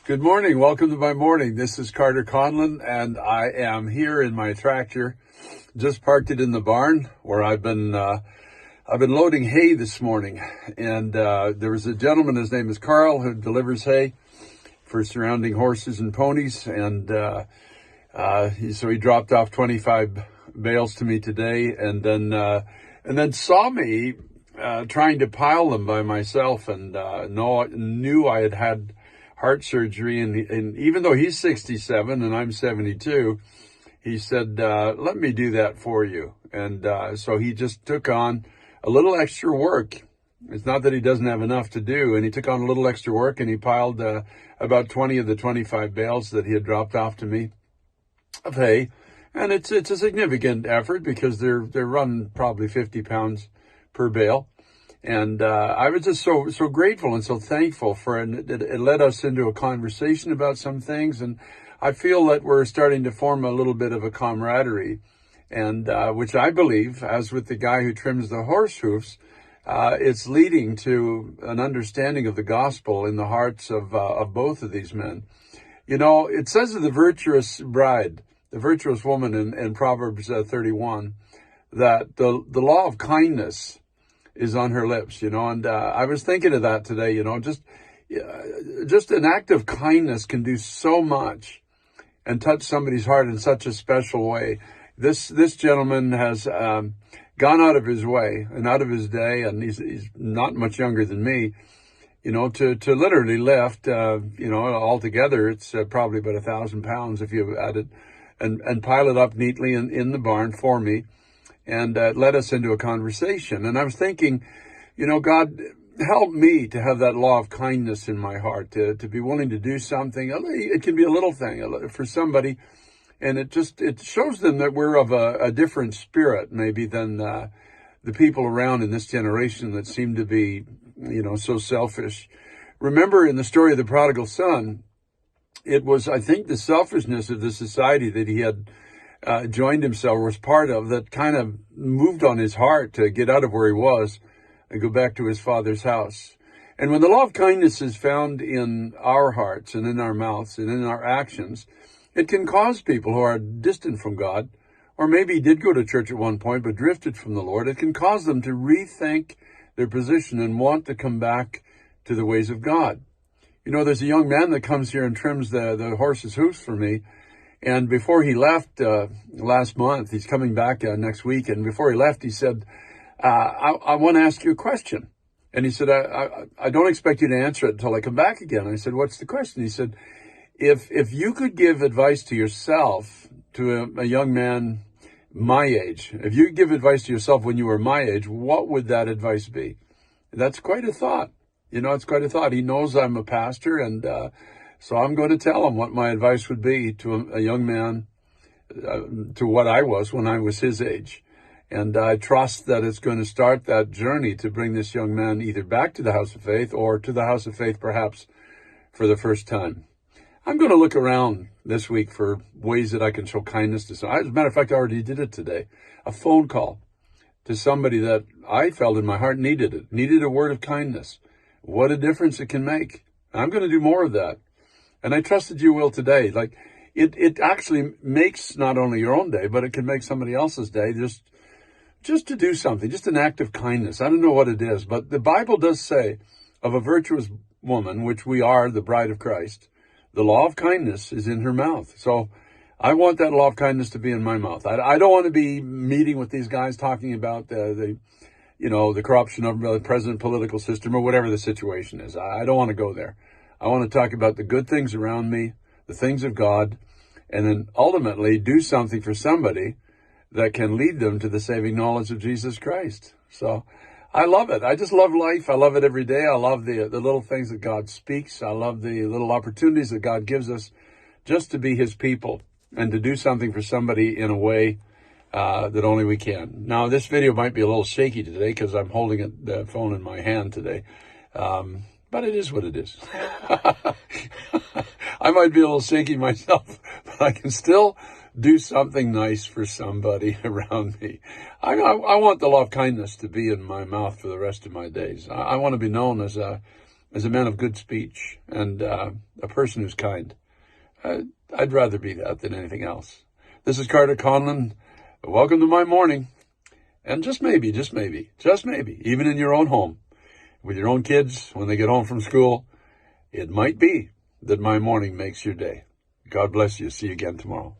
Good morning. Welcome to my morning. This is Carter Conlon, and I am here in my tractor. Just parked it in the barn where I've been loading hay this morning. And there was a gentleman, his name is Carl, who delivers hay for surrounding horses and ponies. And so he dropped off 25 bales to me today, and then saw me trying to pile them by myself, and knew I had heart surgery, and even though he's 67 and I'm 72, he said, let me do that for you. And so he just took on a little extra work. It's not that he doesn't have enough to do, and he took on a little extra work, and he piled about 20 of the 25 bales that he had dropped off to me of hay. And it's a significant effort because they're run probably 50 pounds per bale. And I was just so grateful and so thankful for it. And it led us into a conversation about some things. And I feel that we're starting to form a little bit of a camaraderie, and which I believe, as with the guy who trims the horse hoofs, it's leading to an understanding of the gospel in the hearts of both of these men. You know, it says of the virtuous bride, the virtuous woman in Proverbs 31, that the law of kindness is on her lips, and I was thinking of that today, just an act of kindness can do so much and touch somebody's heart in such a special way. This gentleman has gone out of his way and out of his day, and he's not much younger than me, to literally lift, altogether it's probably about 1,000 pounds if you add it, and pile it up neatly in the barn for me. And led us into a conversation. And I was thinking, God, help me to have that law of kindness in my heart, to be willing to do something. It can be a little thing for somebody, and it shows them that we're of a different spirit maybe than the people around in this generation that seem to be, so selfish. Remember in the story of the prodigal son, it was, I think, the selfishness of the society that he had joined himself, was part of, that kind of moved on his heart to get out of where he was and go back to his father's house. And when the law of kindness is found in our hearts and in our mouths and in our actions, it can cause people who are distant from God, or maybe did go to church at one point but drifted from the Lord, it can cause them to rethink their position and want to come back to the ways of God. There's a young man that comes here and trims the horse's hoofs for me. And before he left last month, he's coming back next week. And before he left, he said, I want to ask you a question. And he said, I don't expect you to answer it until I come back again. I said, what's the question? He said, if you could give advice to yourself, to a young man my age, if you could give advice to yourself when you were my age, what would that advice be? That's quite a thought. It's quite a thought. He knows I'm a pastor, and so I'm going to tell him what my advice would be to a young man, to what I was when I was his age. And I trust that it's going to start that journey to bring this young man either back to the house of faith, or to the house of faith perhaps for the first time. I'm going to look around this week for ways that I can show kindness to someone. As a matter of fact, I already did it today. A phone call to somebody that I felt in my heart needed a word of kindness. What a difference it can make. I'm going to do more of that. And I trust that you will today. Like, it actually makes not only your own day, but it can make somebody else's day, just to do something, just an act of kindness. I don't know what it is, but the Bible does say of a virtuous woman, which we are, the bride of Christ, the law of kindness is in her mouth. So I want that law of kindness to be in my mouth. I don't want to be meeting with these guys talking about the corruption of the present political system or whatever the situation is. I don't want to go there. I want to talk about the good things around me, the things of God, and then ultimately do something for somebody that can lead them to the saving knowledge of Jesus Christ. So I love it. I just love life. I love it every day. I love the little things that God speaks. I love the little opportunities that God gives us just to be his people and to do something for somebody in a way that only we can. Now, this video might be a little shaky today because I'm holding the phone in my hand today. But it is what it is. I might be a little shaky myself, but I can still do something nice for somebody around me. I want the law of kindness to be in my mouth for the rest of my days. I want to be known as a as a man of good speech and a person who's kind. I'd rather be that than anything else. This is Carter Conlon. Welcome to my morning. And just maybe, even in your own home, with your own kids, when they get home from school, it might be that my morning makes your day. God bless you. See you again tomorrow.